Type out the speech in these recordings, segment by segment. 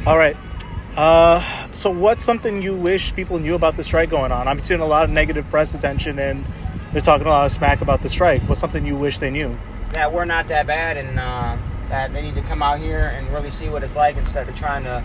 All right. So what's something you wish people knew about the strike going on? I'm seeing a lot of negative press attention, and they're talking a lot of smack about the strike. What's something you wish they knew? That we're not that bad, and that they need to come out here and really see what it's like instead of trying to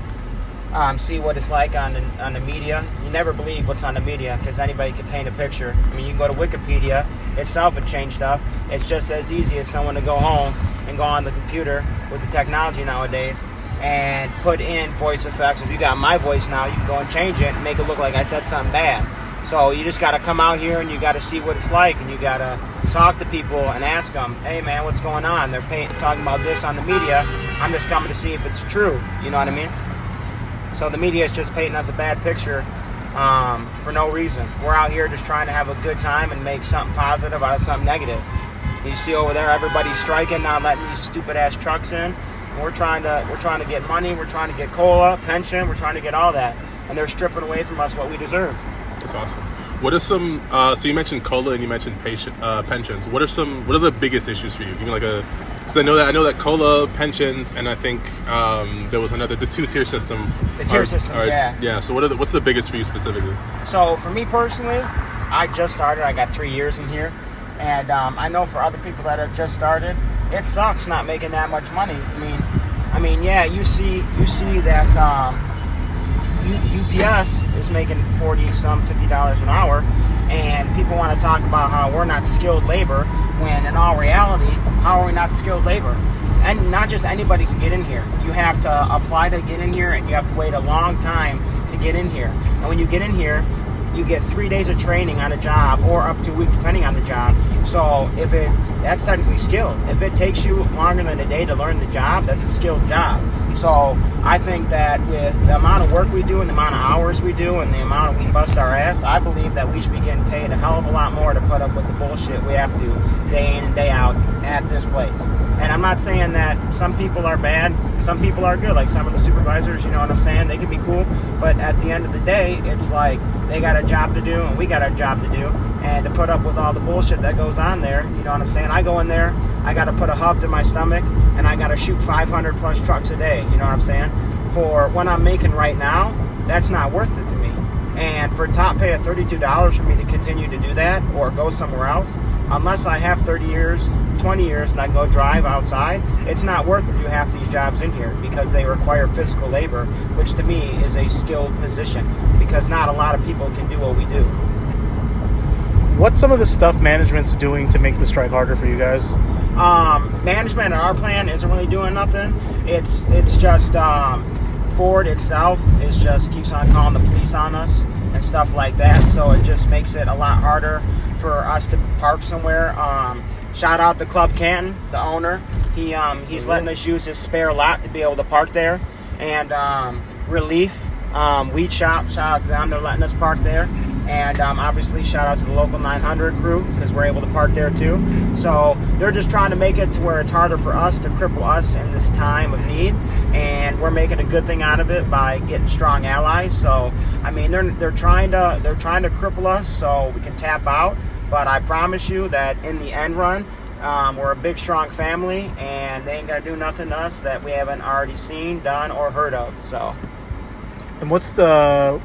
see what it's like on the media. You never believe what's on the media because anybody can paint a picture. I mean, you can go to Wikipedia itself and change stuff. It's just as easy as someone to go home and go on the computer with the technology nowadays and put in voice effects. If you got my voice now, you can go and change it and make it look like I said something bad. So you just got to come out here and you got to see what it's like, and you got to talk to people and ask them, hey man, what's going on? They're talking about this on the media. I'm just coming to see if it's true. You know what I mean? So the media is just painting us a bad picture for no reason. We're out here just trying to have a good time and make something positive out of something negative. You see over there, everybody's striking, not letting these stupid ass trucks in. We're trying to get money. We're trying to get COLA, pension. We're trying to get all that, and they're stripping away from us what we deserve. That's awesome. What are some? So you mentioned COLA and you mentioned pensions. What are the biggest issues for you? Give me because I know that COLA, pensions, and I think there was another, the 2-tier system. The tier systems, yeah. Yeah. So what's the biggest for you specifically? So for me personally, I just started. I got 3 years in here, and I know for other people that have just started, it sucks not making that much money. I mean, yeah, you see that UPS is making $50 an hour, and people want to talk about how we're not skilled labor, when in all reality, how are we not skilled labor? And not just anybody can get in here. You have to apply to get in here, and you have to wait a long time to get in here. And when you get in here, you get 3 days of training on a job, or up to a week depending on the job. So that's technically skilled. If it takes you longer than a day to learn the job, that's a skilled job. So I think that with the amount of work we do and the amount of hours we do and the amount we bust our ass, I believe that we should be getting paid a hell of a lot more to put up with the bullshit we have to day in and day out at this place. And I'm not saying that some people are bad, some people are good, like some of the supervisors, you know what I'm saying? They can be cool, but at the end of the day, it's like they got a job to do and we got a job to do, and to put up with all the bullshit that goes on there, you know what I'm saying? I go in there, I got to put a hub to my stomach, and I got to shoot 500 plus trucks a day, you know what I'm saying? For what I'm making right now, that's not worth it to me. And for top pay of $32 for me to continue to do that or go somewhere else, unless I have 30 years, 20 years, and I go drive outside, it's not worth to do half these jobs in here because they require physical labor, which to me is a skilled position because not a lot of people can do what we do. What's some of the stuff management's doing to make the strike harder for you guys? Management at our plan isn't really doing nothing. It's just Ford itself is just keeps on calling the police on us and stuff like that. So it just makes it a lot harder for us to park somewhere. Shout out to Club Canton, the owner. He's letting us use his spare lot to be able to park there. And Relief Weed Shop, shout out to them. They're letting us park there. And obviously shout out to the local 900 crew because we're able to park there too. So they're just trying to make it to where it's harder for us to cripple us in this time of need, and we're making a good thing out of it by getting strong allies. So I mean they're trying to cripple us so we can tap out, but I promise you that in the end run, we're a big strong family, and they ain't gonna do nothing to us that we haven't already seen, done, or heard of. So. And what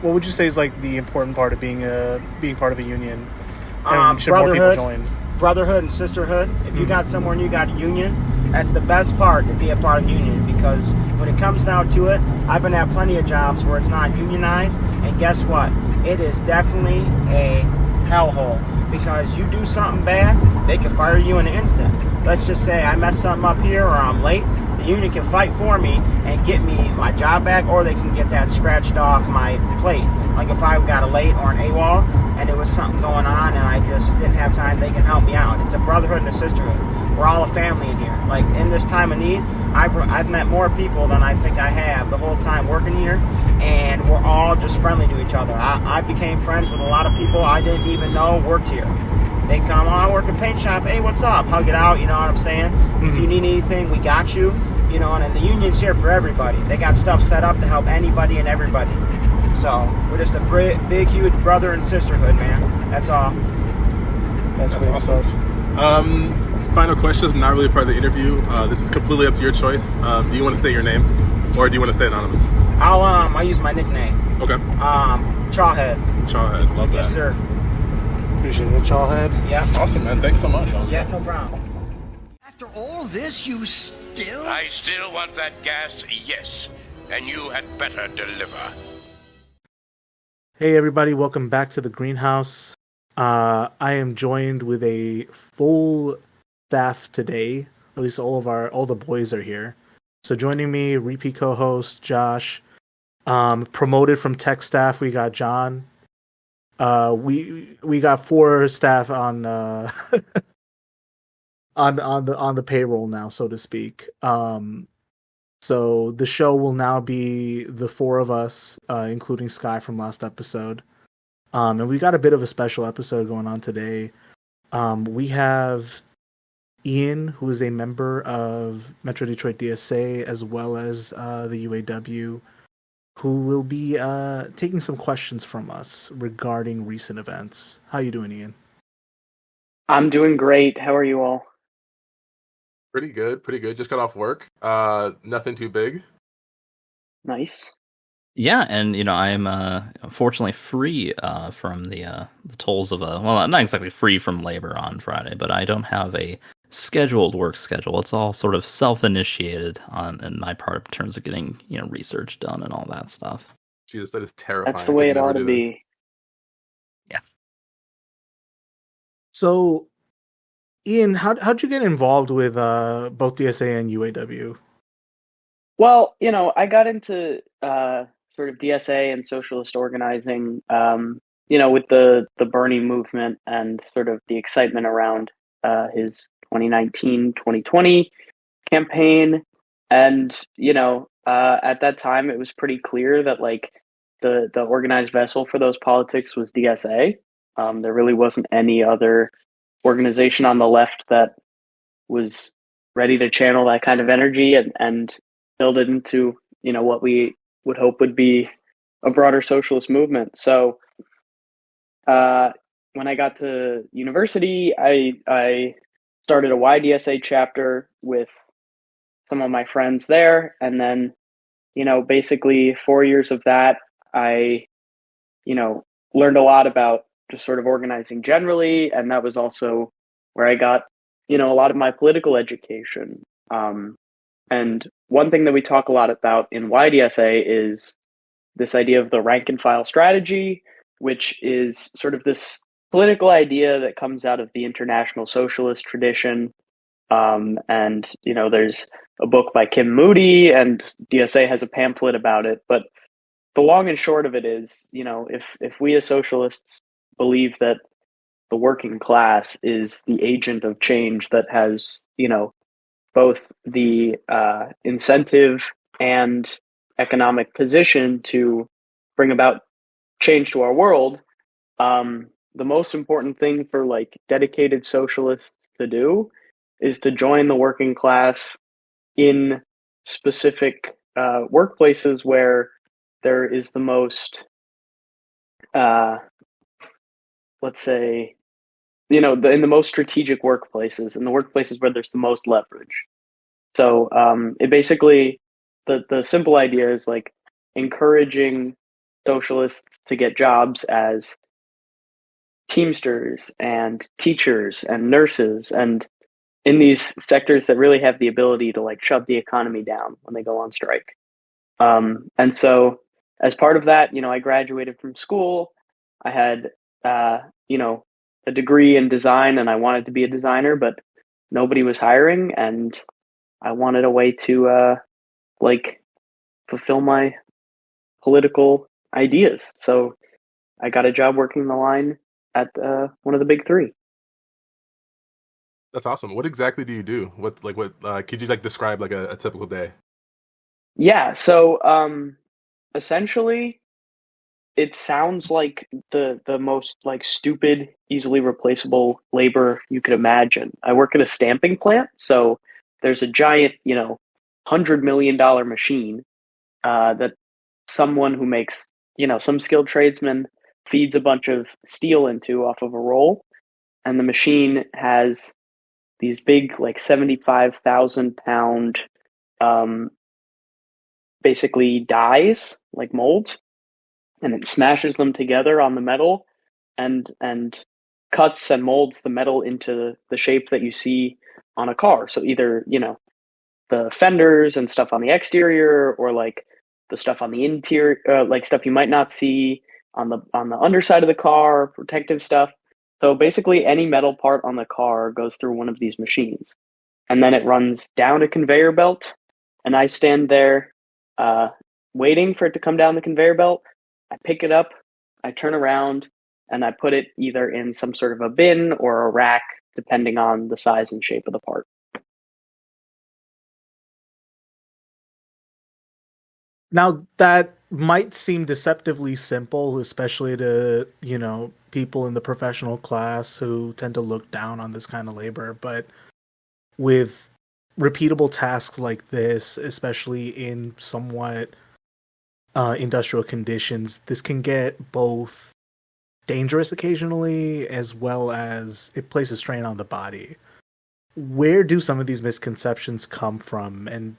would you say is like the important part of being part of a union? And should more people join? Brotherhood and sisterhood. If you got somewhere and you got a union, that's the best part to be a part of the union, because when it comes down to it, I've been at plenty of jobs where it's not unionized, and guess what? It is definitely a hellhole, because you do something bad, they can fire you in an instant. Let's just say I mess something up here or I'm late. The union can fight for me and get me my job back, or they can get that scratched off my plate. Like if I got a late or an AWOL and there was something going on and I just didn't have time, they can help me out. It's a brotherhood and a sisterhood. We're all a family in here. Like in this time of need, I've met more people than I think I have the whole time working here, and we're all just friendly to each other. I became friends with a lot of people I didn't even know worked here. They come, oh, I work in a paint shop. Hey, what's up? Hug it out, you know what I'm saying? Mm-hmm. If you need anything, we got you. You know, and the union's here for everybody. They got stuff set up to help anybody and everybody. So we're just a big, huge brother and sisterhood, man. That's all. That's great awesome stuff. Final question is not really part of the interview. This is completely up to your choice. Do you want to state your name, or do you want to stay anonymous? I'll use my nickname. Okay. Chawhead. Chawhead, love that. Yes, sir. Appreciate it, Chawhead. Yeah. Awesome, man. Thanks so much. Yeah, no problem. After all this, you still... I still want that gas, yes. And you had better deliver. Hey everybody, welcome back to the greenhouse. I am joined with a full staff today. At least all the boys are here. So joining me, repeat co-host Josh. Promoted from tech staff, we got John. We got 4 staff on on the payroll now, so to speak. So the show will now be the 4 of us, including Sky from last episode. And we got a bit of a special episode going on today. We have Ian, who is a member of Metro Detroit DSA, as well as the UAW, who will be taking some questions from us regarding recent events. How you doing, Ian? I'm doing great. How are you all? Pretty good. Just got off work. Nothing too big. Nice. Yeah, and I am fortunately free from the tolls of well, not exactly free from labor on Friday, but I don't have a scheduled work schedule. It's all sort of self-initiated in my part in terms of getting research done and all that stuff. Jesus, that is terrifying. That's the way it ought to be. Yeah. So, Ian, how'd you get involved with both DSA and UAW? Well, I got into sort of DSA and socialist organizing, with the Bernie movement and sort of the excitement around his 2019-2020 campaign. And, at that time, it was pretty clear that, like, the organized vessel for those politics was DSA. There really wasn't any other organization on the left that was ready to channel that kind of energy and build it into, what we would hope would be a broader socialist movement. So when I got to university, I started a YDSA chapter with some of my friends there. And then, basically 4 years of that, I, learned a lot about just sort of organizing generally. And that was also where I got, a lot of my political education. And one thing that we talk a lot about in YDSA is this idea of the rank and file strategy, which is sort of this political idea that comes out of the international socialist tradition. And, there's a book by Kim Moody, and DSA has a pamphlet about it. But the long and short of it is, if we as socialists believe that the working class is the agent of change that has, both the incentive and economic position to bring about change to our world, the most important thing for like dedicated socialists to do is to join the working class in specific workplaces where there is the most, let's say, in the most strategic workplaces, in the workplaces where there's the most leverage. So it basically, the simple idea is like encouraging socialists to get jobs as teamsters and teachers and nurses, and in these sectors that really have the ability to like shut the economy down when they go on strike. And so as part of that, I graduated from school. I had, a degree in design, and I wanted to be a designer, but nobody was hiring, and I wanted a way to fulfill my political ideas. So I got a job working the line at one of the big 3. That's awesome. What exactly do you do? What could you describe like a typical day? Yeah, so essentially it sounds like the most like stupid, easily replaceable labor you could imagine. I work at a stamping plant, so there's a giant, $100 million machine that someone who makes, some skilled tradesman feeds a bunch of steel into off of a roll, and the machine has these big, like 75,000 pound basically dies, like molds, and it smashes them together on the metal and cuts and molds the metal into the shape that you see on a car. So either, the fenders and stuff on the exterior, or like the stuff on the interior, like stuff you might not see on the underside of the car, protective stuff. So basically any metal part on the car goes through one of these machines, and then it runs down a conveyor belt, and I stand there waiting for it to come down the conveyor belt. I pick it up, I turn around, and I put it either in some sort of a bin or a rack, depending on the size and shape of the part. Now, that might seem deceptively simple, especially to, people in the professional class who tend to look down on this kind of labor. But with repeatable tasks like this, especially in somewhat industrial conditions, this can get both dangerous occasionally, as well as it places strain on the body. Where do some of these misconceptions come from, and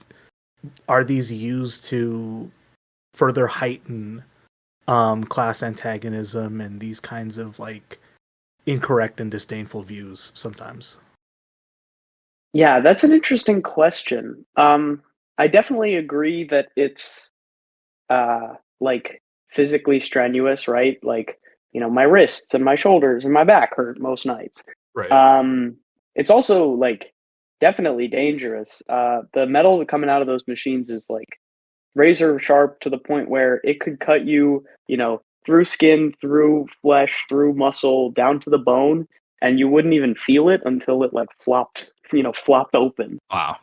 are these used to further heighten class antagonism and these kinds of like incorrect and disdainful views sometimes? Yeah, that's an interesting question. I definitely agree that it's like physically strenuous, right? Like, my wrists and my shoulders and my back hurt most nights. Right. It's also like definitely dangerous. The metal coming out of those machines is like razor sharp to the point where it could cut you, through skin, through flesh, through muscle, down to the bone, and you wouldn't even feel it until it like flopped open. Wow.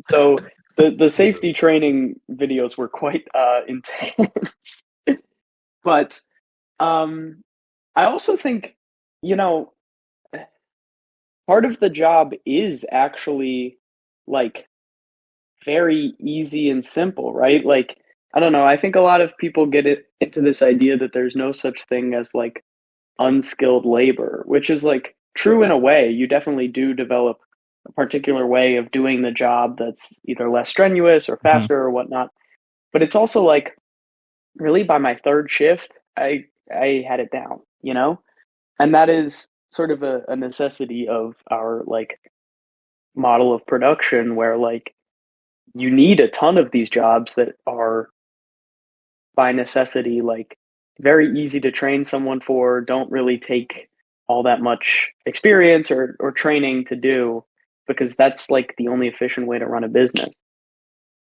So the safety Jesus. training videos were quite intense. But I also think, part of the job is actually like very easy and simple, right? Like, I don't know, I think a lot of people get into this idea that there's no such thing as like unskilled labor, which is like true in a way. You definitely do develop a particular way of doing the job that's either less strenuous or faster or whatnot. But it's also like really by my third shift, I had it down, and that is sort of a necessity of our like model of production, where like you need a ton of these jobs that are by necessity like very easy to train someone for, don't really take all that much experience or training to do, because that's like the only efficient way to run a business.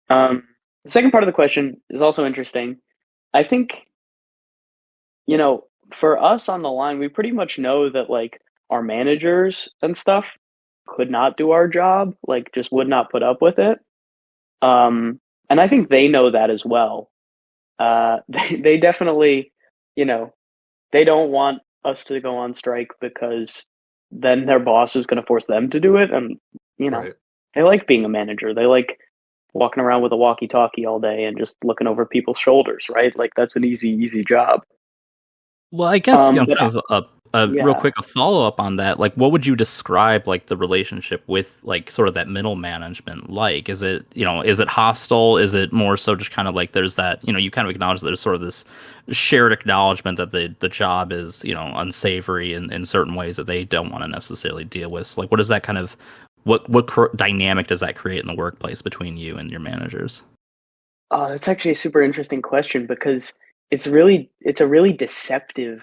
The second part of the question is also interesting. I think, for us on the line, we pretty much know that like our managers and stuff could not do our job, like just would not put up with it. And I think they know that as well. They definitely, they don't want us to go on strike because then their boss is going to force them to do it. And, Right. they like being a manager. They like walking around with a walkie-talkie all day and just looking over people's shoulders, right? Like that's an easy job. Well, I guess But kind of a real yeah, quick a follow up on that. Like, what would you describe like the relationship with like sort of that middle management like? Is it is it hostile? Is it more so just kind of like there's that you kind of acknowledge that there's sort of this shared acknowledgement that the job is unsavory in certain ways that they don't want to necessarily deal with. So, like, what is that kind of dynamic does that create in the workplace between you and your managers? that's actually a super interesting question, because it's a really deceptive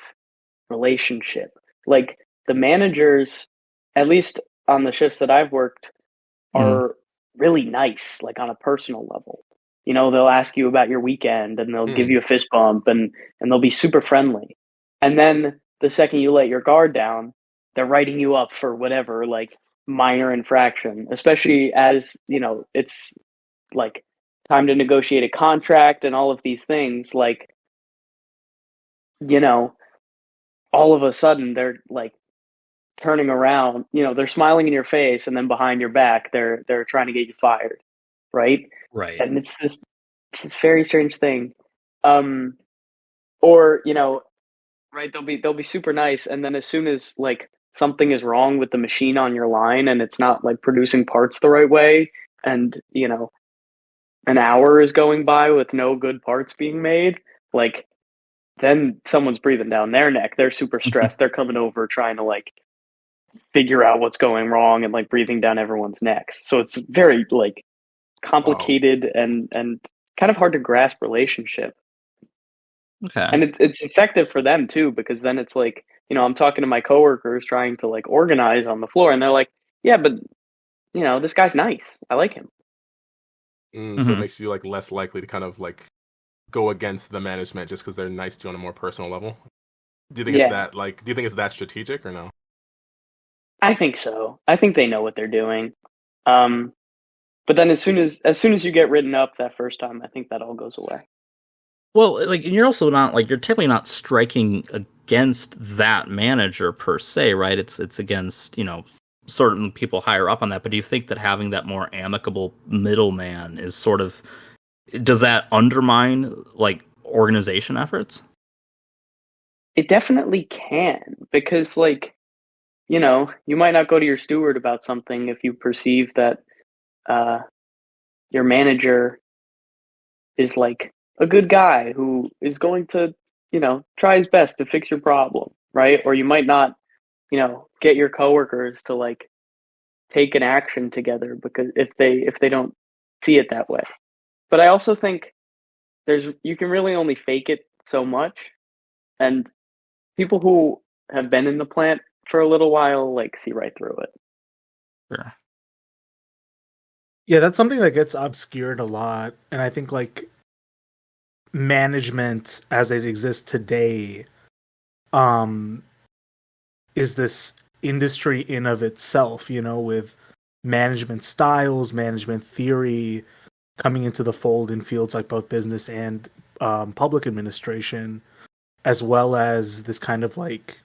relationship. Like the managers, at least on the shifts that I've worked, Mm. are really nice, like on a personal level. They'll ask you about your weekend, and they'll give Hmm. you a fist bump, and they'll be super friendly. And then the second you let your guard down, they're writing you up for whatever, like minor infraction, especially as, it's like time to negotiate a contract and all of these things. Like, you know, all of a sudden they're like turning around, they're smiling in your face, and then behind your back they're trying to get you fired, right? Right. And it's this very strange thing. Um or, right, they'll be super nice, and then as soon as like something is wrong with the machine on your line and it's not like producing parts the right way, and an hour is going by with no good parts being made, like then someone's breathing down their neck. They're super stressed. They're coming over trying to like figure out what's going wrong and like breathing down everyone's necks. So it's very like Wow. complicated and kind of hard to grasp relationship. Okay. And it's effective for them too, because then it's like, I'm talking to my coworkers trying to like organize on the floor and they're like, yeah, but this guy's nice. I like him. So it Hmm. makes you like less likely to kind of like go against the management just because they're nice to you on a more personal level. Do you think it's Yeah, that like? Do you think it's that strategic or no? I think so. I think they know what they're doing. Um, but then as soon as you get written up that first time, I think that all goes away. Well, like, and you're also not like you're typically not striking against that manager per se, right? It's against certain people higher up on that. But do you think that having that more amicable middleman is sort of does that undermine like organization efforts? It definitely can because you might not go to your steward about something if you perceive that uh, your manager is like a good guy who is going to, try his best to fix your problem, right? Or you might not, get your coworkers to like take an action together because if they don't see it that way. But I also think you can really only fake it so much, and people who have been in the plant for a little while like see right through it. Sure. Yeah, that's something that gets obscured a lot, and I think like management as it exists today um is this industry in of itself, with management styles, management theory coming into the fold in fields like both business and public administration, as well as this kind of like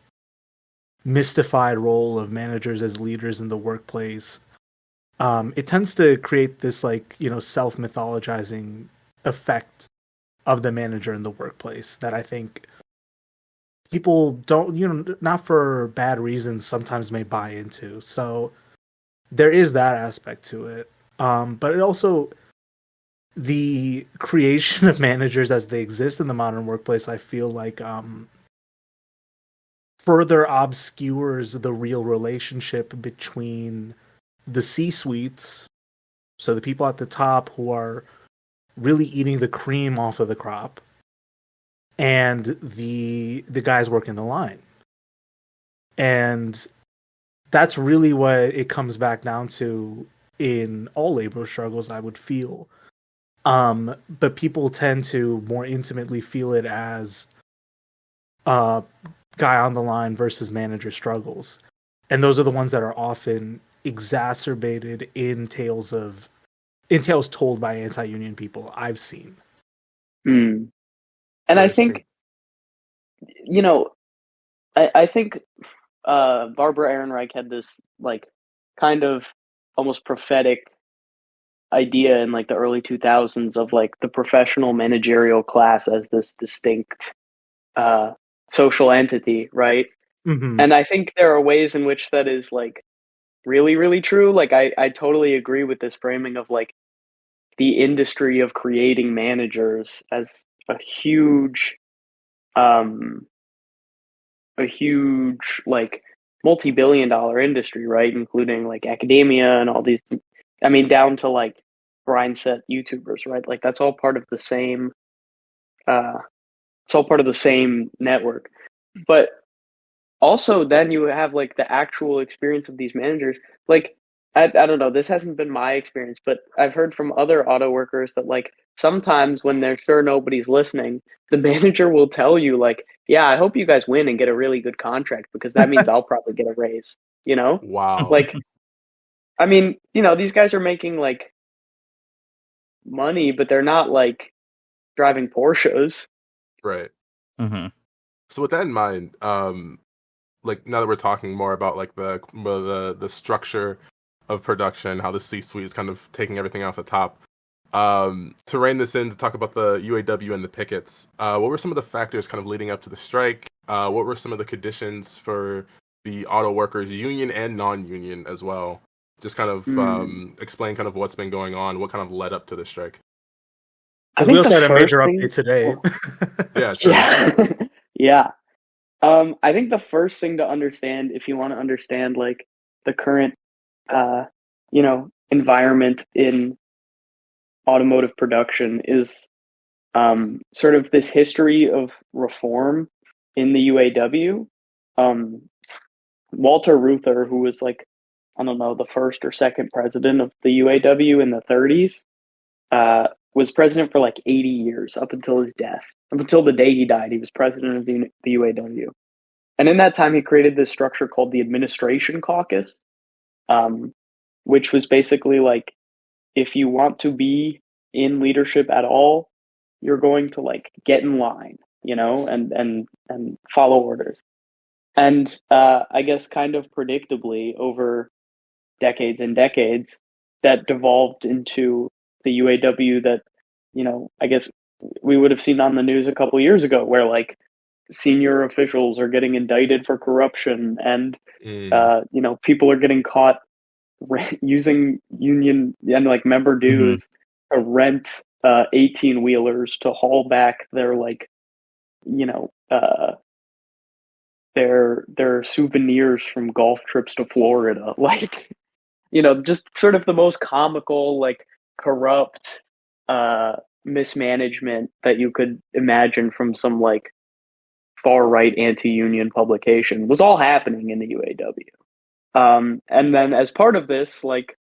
mystified role of managers as leaders in the workplace. It tends to create this like, self mythologizing effect of the manager in the workplace that I think people don't, not for bad reasons, sometimes may buy into. So there is that aspect to it. But it also, the creation of managers as they exist in the modern workplace, I feel like further obscures the real relationship between the C suites, so the people at the top who are really eating the cream off of the crop, and the guys working the line. And that's really what it comes back down to in all labor struggles, I would feel. But people tend to more intimately feel it as guy on the line versus manager struggles. And those are the ones that are often exacerbated in tales told by anti-union people I've seen. Mm. And Very I interesting. think, you know, I think Barbara Ehrenreich had this like kind of almost prophetic idea in like the early 2000s of like the professional managerial class as this distinct uh, social entity, right? Mm-hmm. And I think there are ways in which that is like really, really true. Like I totally agree with this framing of like the industry of creating managers as um a huge like multi-billion dollar industry, right? Including like academia and all these, I mean, down to like grind set YouTubers, right? Like that's all part of the same uh it's all part of the same network. But also then you have like the actual experience of these managers. Like I don't know, this hasn't been my experience, but I've heard from other auto workers that like sometimes when they're sure nobody's listening, the manager will tell you like, yeah, I hope you guys win and get a really good contract because that means I'll probably get a raise, you know? Wow. Like I mean, these guys are making like money, but they're not like driving Porsches. Right. Hmm. So with that in mind, like now that we're talking more about like the structure of production, how the C-suite is kind of taking everything off the top. To rein this in, to talk about the UAW and the pickets, what were some of the factors kind of leading up to the strike? What were some of the conditions for the auto workers, union and non-union as well? Just kind of Hmm. explain kind of what's been going on, what kind of led up to the strike. I We think also the had a first major thing, update today. well, Yeah, true. yeah, yeah. I think the first thing to understand, if you want to understand like the current, uh, environment in automotive production, is sort of this history of reform in the UAW. Um, Walter Reuther, who was like, I don't know, the first or second president of the UAW in the 30s, was president for like 80 years up until his death. Up until the day he died, he was president of the UAW. And in that time, he created this structure called the Administration Caucus, um, which was basically like, if you want to be in leadership at all, you're going to like get in line, and follow orders. And I guess kind of predictably over decades and decades, that devolved into the UAW that, I guess we would have seen on the news a couple of years ago, where like senior officials are getting indicted for corruption, and Mm. people are getting caught using union and like member Hmm. dues to rent 18 wheelers to haul back their like you know their souvenirs from golf trips to Florida, like just sort of the most comical, like corrupt uh mismanagement that you could imagine from some like far right anti-union publication was all happening in the UAW. And then as part of this, like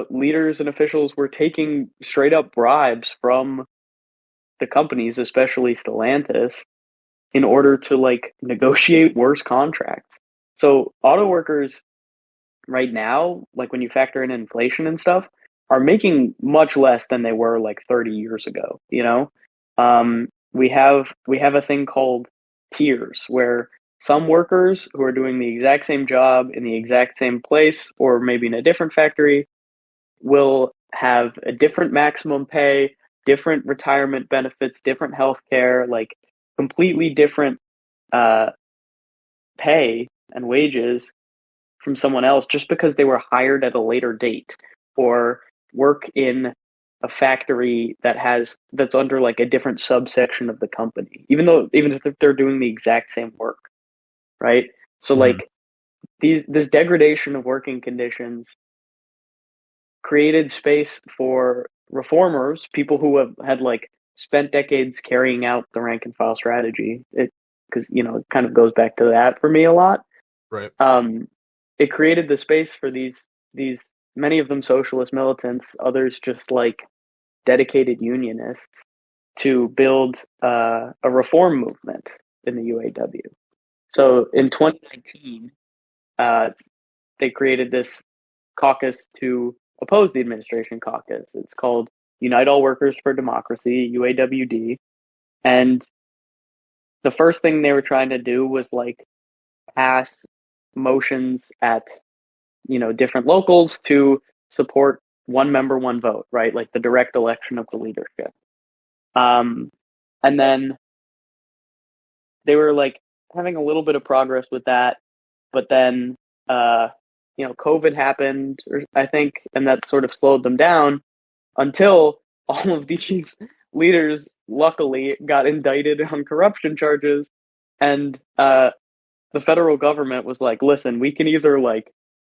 leaders and officials were taking straight up bribes from the companies, especially Stellantis, in order to like negotiate worse contracts. So auto workers right now, like when you factor in inflation and stuff, are making much less than they were like 30 years ago. We have a thing called tiers, where some workers who are doing the exact same job in the exact same place, or maybe in a different factory, will have a different maximum pay, different retirement benefits, different health care, like completely different uh, pay and wages from someone else, just because they were hired at a later date, or work in a factory that's under like a different subsection of the company, even if they're doing the exact same work, right? So Hmm. like this degradation of working conditions created space for reformers, people who have had like spent decades carrying out the rank and file strategy. Because it kind of goes back to that for me a lot. Right. It created the space for these many of them socialist militants, others just like dedicated unionists, to build a reform movement in the UAW. So in 2019, uh, they created this caucus to oppose the administration caucus. It's called Unite All Workers for Democracy, UAWD. And the first thing they were trying to do was like pass motions at different locals to support one member, one vote, right? Like the direct election of the leadership. Um, and then they were like having a little bit of progress with that, but then COVID happened, I think, and that sort of slowed them down until all of these leaders luckily got indicted on corruption charges, and the federal government was like, listen, we can either like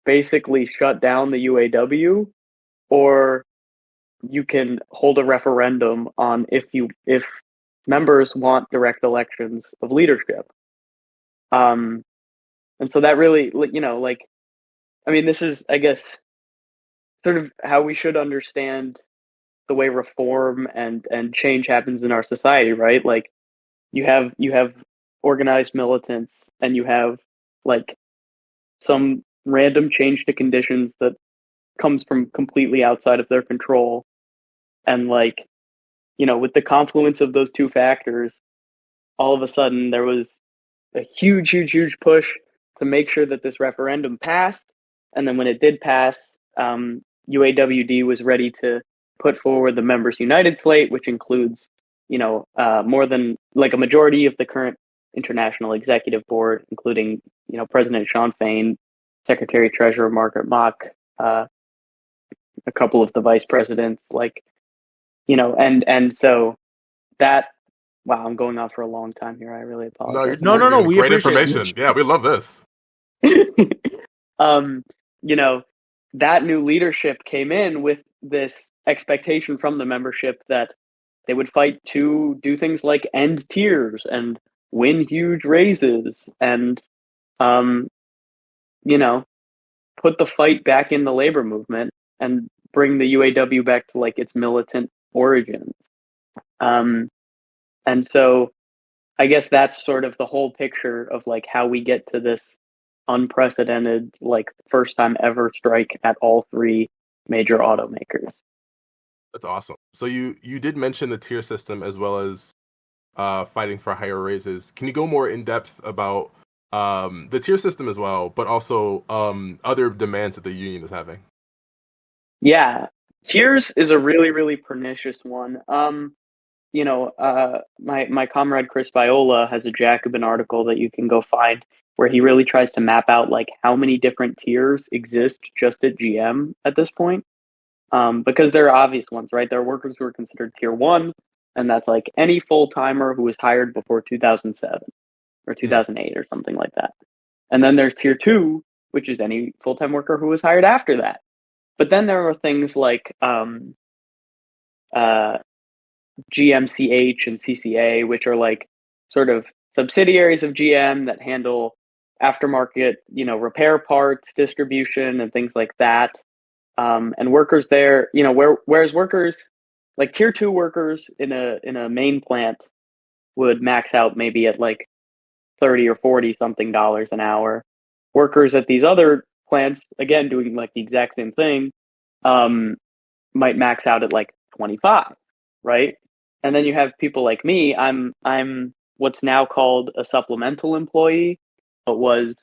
basically shut down the UAW, or you can hold a referendum on if members want direct elections of leadership. And so that really, like, I mean, this is, I guess, sort of how we should understand the way reform and change happens in our society, right? Like, you have organized militants, and you have like some random change to conditions that comes from completely outside of their control, and like, with the confluence of those two factors, all of a sudden there was a huge, huge, huge push to make sure that this referendum passed. And then when it did pass, UAWD was ready to put forward the Members United slate, which includes, more than like a majority of the current International Executive Board, including, President Sean Fain, Secretary Treasurer Margaret Mock, a couple of the vice presidents, like and so that, wow, I'm going on for a long time here. I really apologize. No, we great appreciate information. it. Yeah, we love this. You know, that new leadership came in with this expectation from the membership that they would fight to do things like end tiers and win huge raises and, um, you know, put the fight back in the labor movement and bring the UAW back to like its militant origins. And so I guess that's sort of the whole picture of like how we get to this unprecedented, like first time ever strike at all three major automakers. That's awesome. So you did mention the tier system as well as fighting for higher raises. Can you go more in depth about the tier system as well, but also other demands that the union is having? Yeah, tiers is a really, really pernicious one. My comrade Chris Viola has a Jacobin article that you can go find where he really tries to map out like how many different tiers exist just at GM at this point. Because there are obvious ones, right? There are workers who are considered tier one, and that's like any full timer who was hired before 2007 or 2008 or something like that. And then there's tier two, which is any full time worker who was hired after that. But then there are things like GMCH and CCA, which are like sort of subsidiaries of GM that handle aftermarket, repair parts, distribution, and things like that. And workers there, whereas workers like tier two workers in a main plant would max out maybe at like 30 or 40 something dollars an hour. Workers at these other plants, again, doing like the exact same thing, might max out at like 25, right? And then you have people like me. I'm what's now called a supplemental employee, but was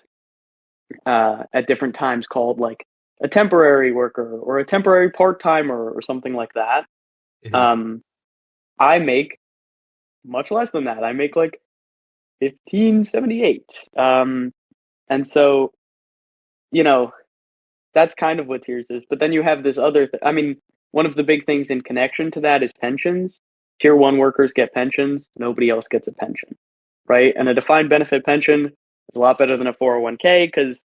at different times called like a temporary worker or a temporary part-timer or something like that. Mm-hmm. I make much less than that. I make like $15.78. And so, that's kind of what tiers is. But then you have this other one of the big things in connection to that is pensions. Tier one workers get pensions. Nobody else gets a pension, right? And a defined benefit pension is a lot better than a 401k because,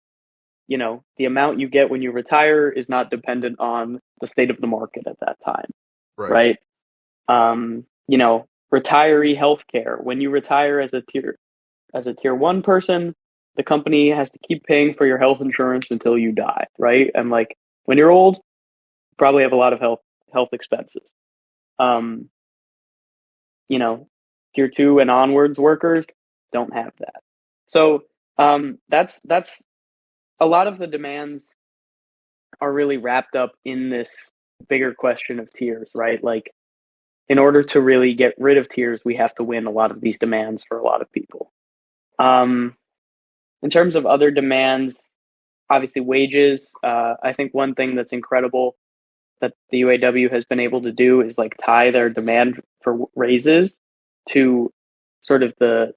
the amount you get when you retire is not dependent on the state of the market at that time, right? Retiree healthcare. When you retire as a tier one person, the company has to keep paying for your health insurance until you die, right? And like when you're old, you probably have a lot of health expenses. Tier two and onwards workers don't have that. So that's a lot of the demands are really wrapped up in this bigger question of tiers, right? Like in order to really get rid of tiers, we have to win a lot of these demands for a lot of people. In terms of other demands, obviously wages. I think one thing that's incredible that the UAW has been able to do is like tie their demand for raises to sort of the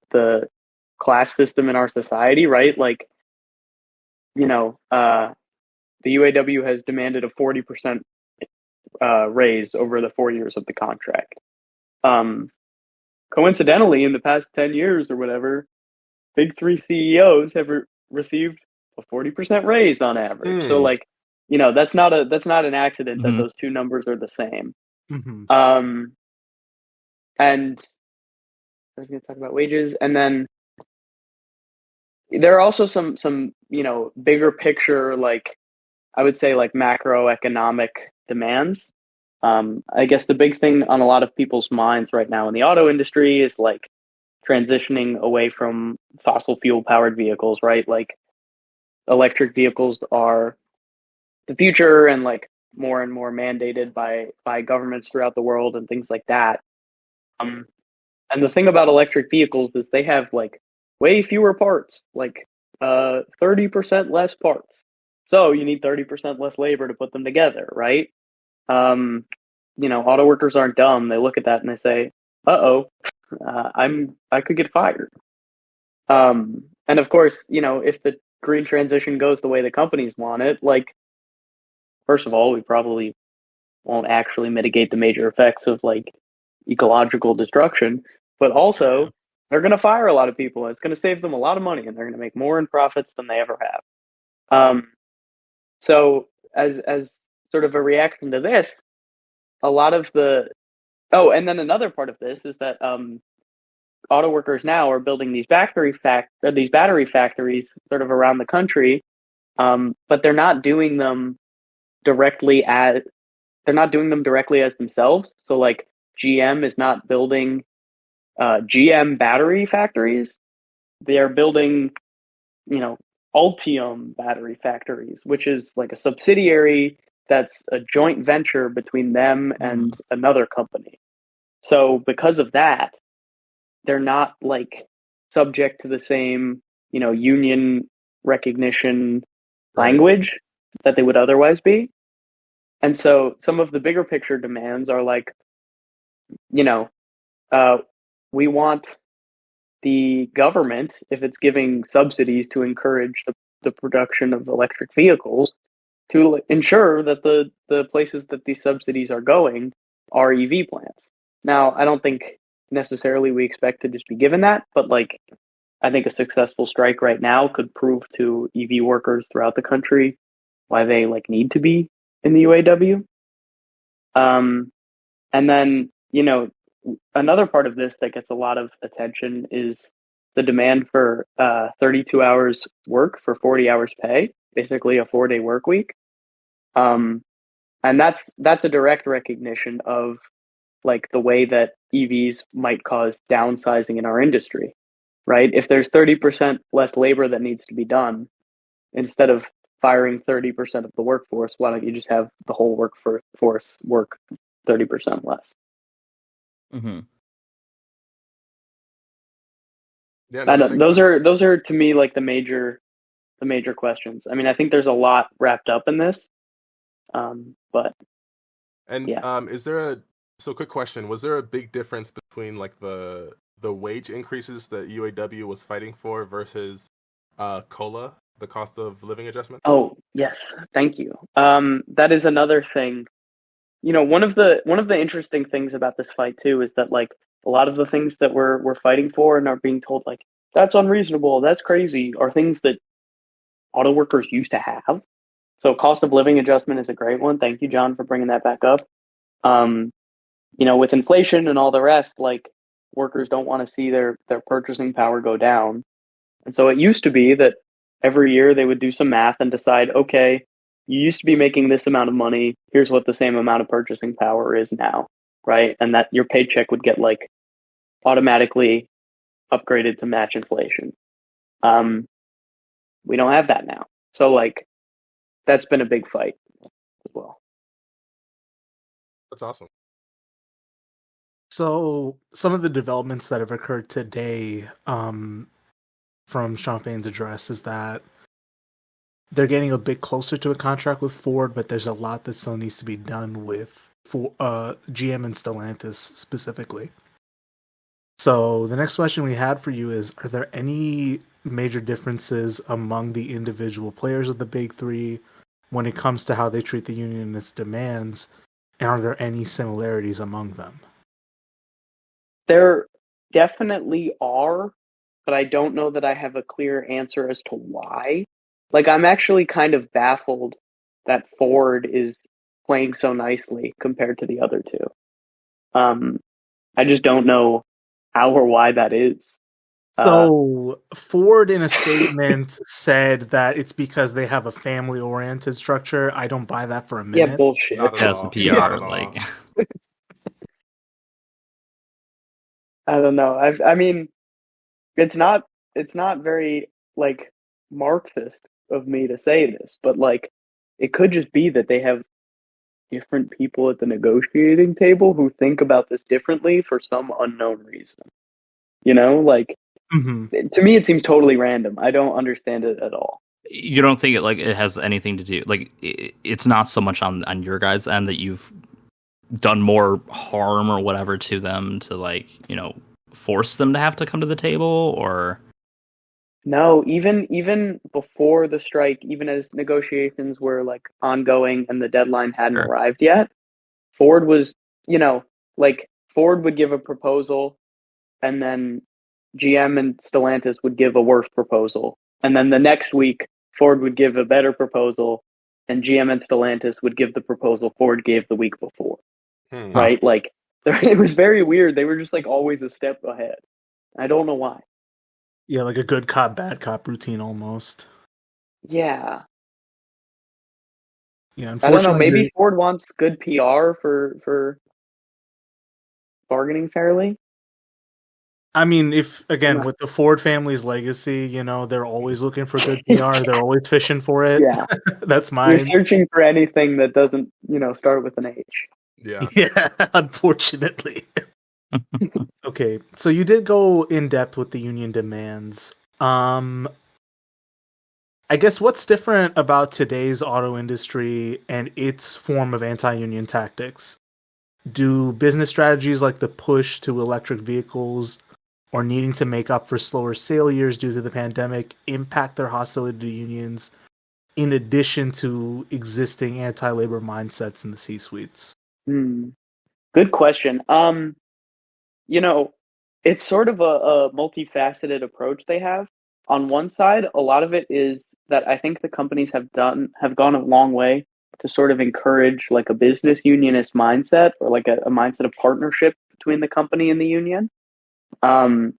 class system in our society, right? Like, the UAW has demanded a 40% raise over the 4 years of the contract. Coincidentally, in the past 10 years or whatever, big three CEOs have received a 40% raise on average. So like, that's not an accident that those two numbers are the same. And I was going to talk about wages, and then there are also some bigger picture, like I would say like macroeconomic demands. I guess the big thing on a lot of people's minds right now in the auto industry is like transitioning away from fossil fuel powered vehicles, right? Like electric vehicles are the future and like more and more mandated by governments throughout the world and things like that. And the thing about electric vehicles is they have like way fewer parts, like 30% less parts. So you need 30% less labor to put them together, right? Auto workers aren't dumb. They look at that and they say, "Uh-oh, I could get fired." And of course, if the green transition goes the way the companies want it, like, first of all, we probably won't actually mitigate the major effects of like ecological destruction, but also they're going to fire a lot of people. It's going to save them a lot of money, and they're going to make more in profits than they ever have. So as sort of a reaction to this, a lot of the and then another part of this is that auto workers now are building these battery factories sort of around the country, but they're not doing them directly as themselves. So like GM is not building GM battery factories. They are building, Altium battery factories, which is like a subsidiary that's a joint venture between them and another company. So because of that, they're not like subject to the same, union recognition language that they would otherwise be. And so some of the bigger picture demands are like, we want the government, if it's giving subsidies to encourage the production of electric vehicles, to ensure that the places that these subsidies are going are EV plants. Now, I don't think necessarily we expect to just be given that, but like, I think a successful strike right now could prove to EV workers throughout the country why they like need to be in the UAW. And then, another part of this that gets a lot of attention is the demand for 32 hours work for 40 hours pay, basically a 4-day work week. And that's a direct recognition of like the way that EVs might cause downsizing in our industry, right? If there's 30% less labor that needs to be done, instead of firing 30% of the workforce, why don't you just have the whole workforce work 30% less? Mm-hmm. Yeah, And those are to me like the major questions. I mean, I think there's a lot wrapped up in this, but is there quick question, was there a big difference between like the wage increases that UAW was fighting for versus COLA, the cost of living adjustment? Oh yes, thank you. That is another thing. One of the interesting things about this fight too is that like a lot of the things that we're fighting for and are being told like that's unreasonable, that's crazy, are things that auto workers used to have. So cost of living adjustment is a great one. Thank you, John, for bringing that back up. With inflation and all the rest, like workers don't want to see their purchasing power go down. And so it used to be that every year they would do some math and decide, okay, you used to be making this amount of money. Here's what the same amount of purchasing power is now, right? And that your paycheck would get like automatically upgraded to match inflation. We don't have that now. So like that's been a big fight as well. That's awesome. So some of the developments that have occurred today from Sean Fain's address is that they're getting a bit closer to a contract with Ford, but there's a lot that still needs to be done with GM and Stellantis specifically. So the next question we had for you is, are there any major differences among the individual players of the big three when it comes to how they treat the union and its demands? And are there any similarities among them? There definitely are, but I don't know that I have a clear answer as to why. Like, I'm actually kind of baffled that Ford is playing so nicely compared to the other two. I just don't know how or why that is. So Ford, in a statement, said that it's because they have a family-oriented structure. I don't buy that for a minute. Yeah, bullshit. That's the PR. Like, I don't know. I mean, it's not very like Marxist of me to say this, but like it could just be that they have different people at the negotiating table who think about this differently for some unknown reason. Like to me it seems totally random. I don't understand it at all. you don't think it has anything to do, like it's not so much on your guys' end that you've done more harm or whatever to them to force them to have to come to the table? Or no, even before the strike, even as negotiations were like ongoing and the deadline hadn't arrived yet, Ford was, like Ford would give a proposal, and then GM and Stellantis would give a worse proposal. And then the next week, Ford would give a better proposal, and GM and Stellantis would give the proposal Ford gave the week before. Right? Like, it was very weird. They were just like always a step ahead. I don't know why. Yeah, like a good cop, bad cop routine almost. Yeah. Yeah, I don't know. unfortunately, Maybe Ford wants good PR for bargaining fairly. I mean, if I'm again not- with the Ford family's legacy, they're always looking for good PR. They're always fishing for it. Yeah. That's You're mine. searching for anything that doesn't, start with an H. Yeah. Yeah, unfortunately. Okay, so you did go in depth with the union demands. I guess what's different about today's auto industry and its form of anti-union tactics? Do business strategies like the push to electric vehicles or needing to make up for slower sale years due to the pandemic impact their hostility to unions in addition to existing anti-labor mindsets in the C-suites? Good question. It's sort of a multifaceted approach they have. On one side, a lot of it is that I think the companies have gone a long way to sort of encourage like a business unionist mindset, or like a mindset of partnership between the company and the union. All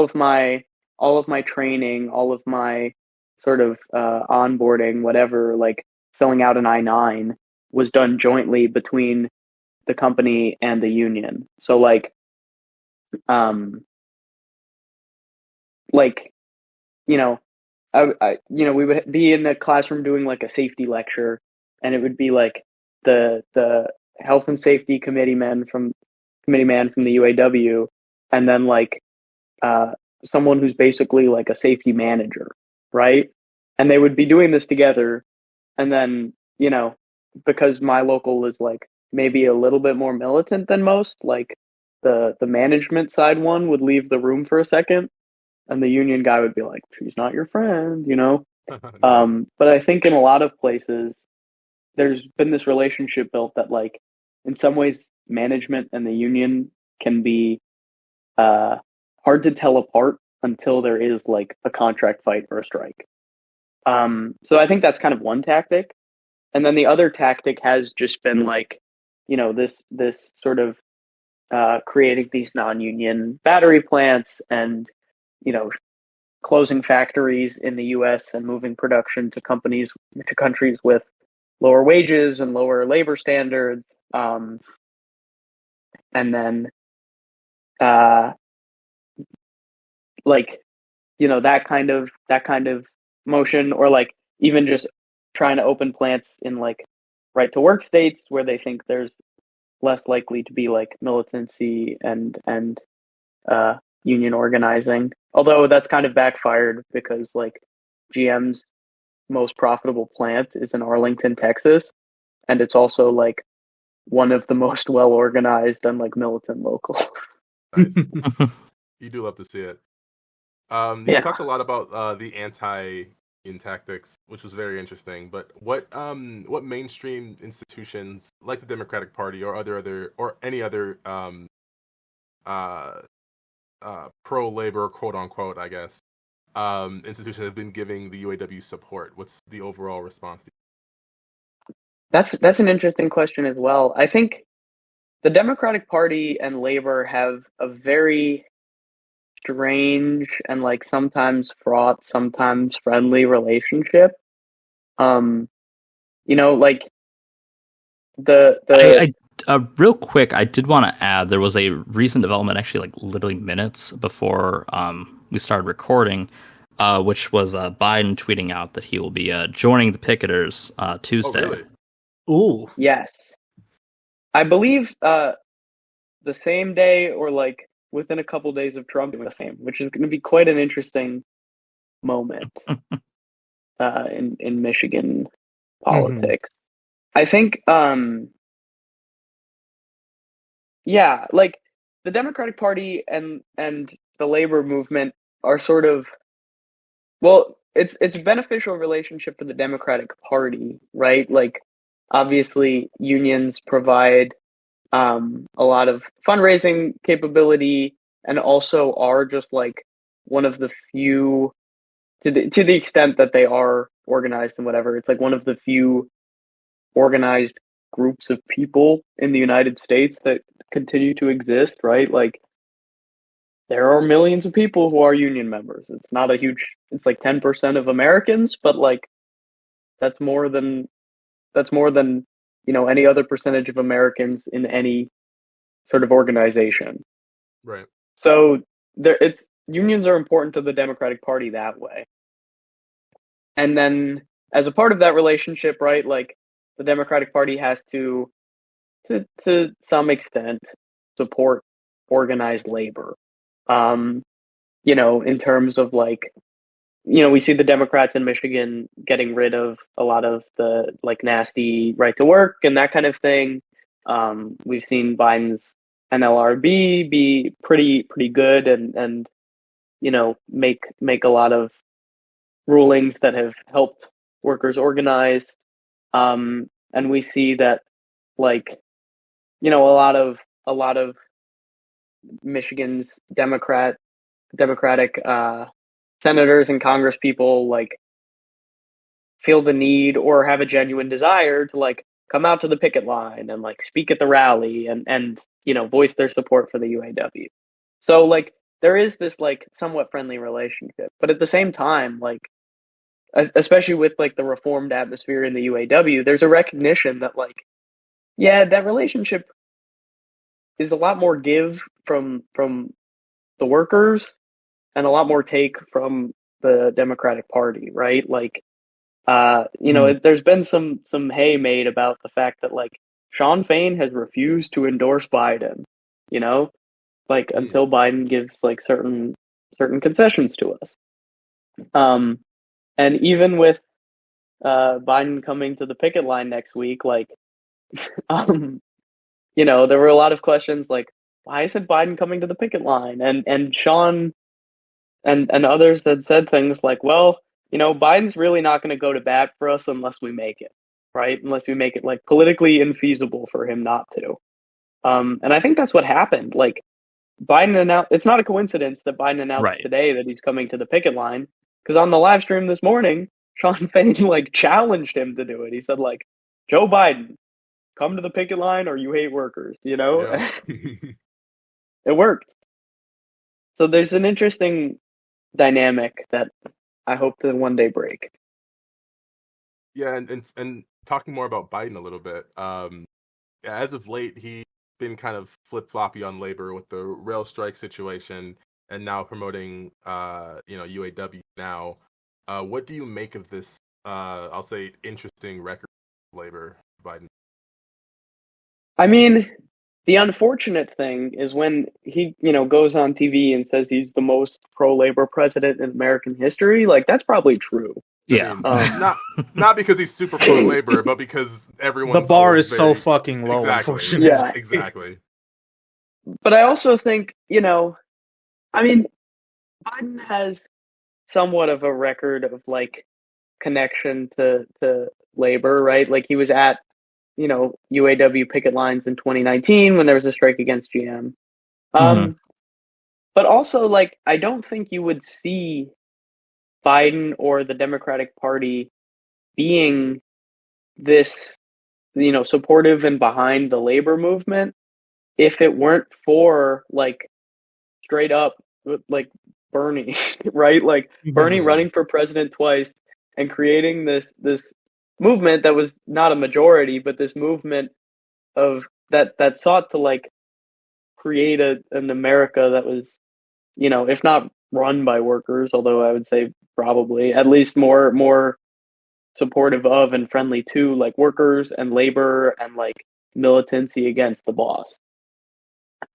of my training, all of my sort of onboarding, whatever, like filling out an I-9 was done jointly between the company and the union. So um, like, you know, we would be in the classroom doing like a safety lecture, and it would be like the health and safety committee man from the UAW, and then like someone who's basically like a safety manager, right? And they would be doing this together, and then because my local is like maybe a little bit more militant than most, like the management side one would leave the room for a second, and the union guy would be like, "She's not your friend." Nice. But I think in a lot of places, there's been this relationship built that, like, in some ways, management and the union can be uh, hard to tell apart until there is like a contract fight or a strike. So I think that's kind of one tactic, and then the other tactic has just been like, this sort of creating these non-union battery plants, and you know closing factories in the U.S. and moving production to countries with lower wages and lower labor standards, and then uh, like that kind of motion, or like even just trying to open plants in like right to work states where they think there's less likely to be like militancy and union organizing. Although that's kind of backfired because like GM's most profitable plant is in Arlington, Texas, and it's also like one of the most well organized and like militant locals. Nice. You do love to see it. You Yeah. talked a lot about the anti-union tactics, which was very interesting. But what mainstream institutions like the Democratic Party or any other pro-labor, quote unquote, I guess, institutions have been giving the UAW support? What's the overall response? That's an interesting question as well. I think the Democratic Party and Labor have a very strange and like sometimes fraught, sometimes friendly relationship. Like the Real quick, I did want to add there was a recent development, actually, like literally minutes before we started recording, which was Biden tweeting out that he will be joining the picketers Tuesday. Oh, really? Ooh. Yes, I believe the same day or like within a couple days of Trump doing the same, which is going to be quite an interesting moment in Michigan politics. I think yeah, like the Democratic Party and the labor movement are sort of, well, it's a beneficial relationship for the Democratic Party, right? Like obviously unions provide a lot of fundraising capability, and also are just like one of the few, to the extent that they are organized and whatever, it's like one of the few organized groups of people in the United States that continue to exist, right? Like there are millions of people who are union members. It's not a huge, it's like 10% of Americans, but like that's more than any other percentage of Americans in any sort of organization. Right. So it's unions are important to the Democratic Party that way. And then as a part of that relationship, right, like the Democratic Party has to some extent support organized labor. In terms of like, we see the Democrats in Michigan getting rid of a lot of the like nasty right to work and that kind of thing. We've seen Biden's NLRB be pretty good and make a lot of rulings that have helped workers organize. And we see that like, a lot of Michigan's Democratic senators and Congress people like feel the need or have a genuine desire to like come out to the picket line and like speak at the rally and voice their support for the UAW. So like there is this like somewhat friendly relationship, but at the same time, like especially with like the reformed atmosphere in the UAW, there's a recognition that like, yeah, that relationship is a lot more give from the workers and a lot more take from the Democratic Party, right? Like, there's been some hay made about the fact that like Sean Fain has refused to endorse Biden, until Biden gives like certain concessions to us. And even with Biden coming to the picket line next week, like, there were a lot of questions like, why isn't Biden coming to the picket line? And Sean and others had said things like, well, Biden's really not going to go to bat for us unless we make it, right? Unless we make it like politically infeasible for him not to. And I think that's what happened. Like Biden announced, it's not a coincidence that Biden announced today that he's coming to the picket line, because on the live stream this morning, Sean Fain like challenged him to do it. He said like, Joe Biden, come to the picket line or you hate workers, Yeah. It worked. So there's an interesting dynamic that I hope to one day break. Yeah, and talking more about Biden a little bit, as of late, he's been kind of flip-floppy on labor with the rail strike situation and now promoting, UAW now. What do you make of this, I'll say, interesting record of labor, Biden? I mean, the unfortunate thing is when he, goes on TV and says he's the most pro-labor president in American history, like that's probably true. Yeah. I mean, not because he's super pro-labor, but because everyone. The bar is so fucking low, unfortunately. Yeah, exactly. But I also think, Biden has somewhat of a record of like connection to labor, right? Like he was at UAW picket lines in 2019 when there was a strike against GM. But also, like, I don't think you would see Biden or the Democratic Party being this, supportive and behind the labor movement if it weren't for, like, straight up, like, Bernie, right? Like, Bernie running for president twice and creating this movement that was not a majority, but this movement of that sought to like create an America that was, if not run by workers, although I would say probably at least more supportive of and friendly to like workers and labor and like militancy against the boss.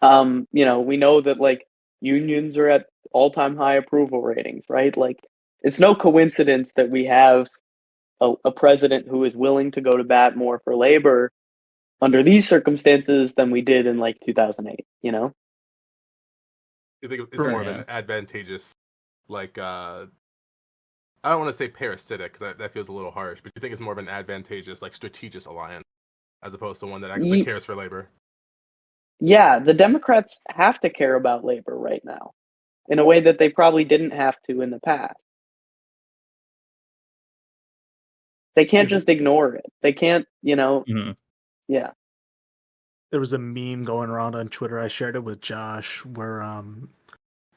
We know that like unions are at all-time high approval ratings, right? Like it's no coincidence that we have a president who is willing to go to bat more for labor under these circumstances than we did in like 2008, You think it's more of an advantageous, like, I don't want to say parasitic because that feels a little harsh, but you think it's more of an advantageous, like strategic alliance as opposed to one that actually cares for labor. Yeah, the Democrats have to care about labor right now in a way that they probably didn't have to in the past. They can't just ignore it. They can't, Mhm. yeah. There was a meme going around on Twitter. I shared it with Josh where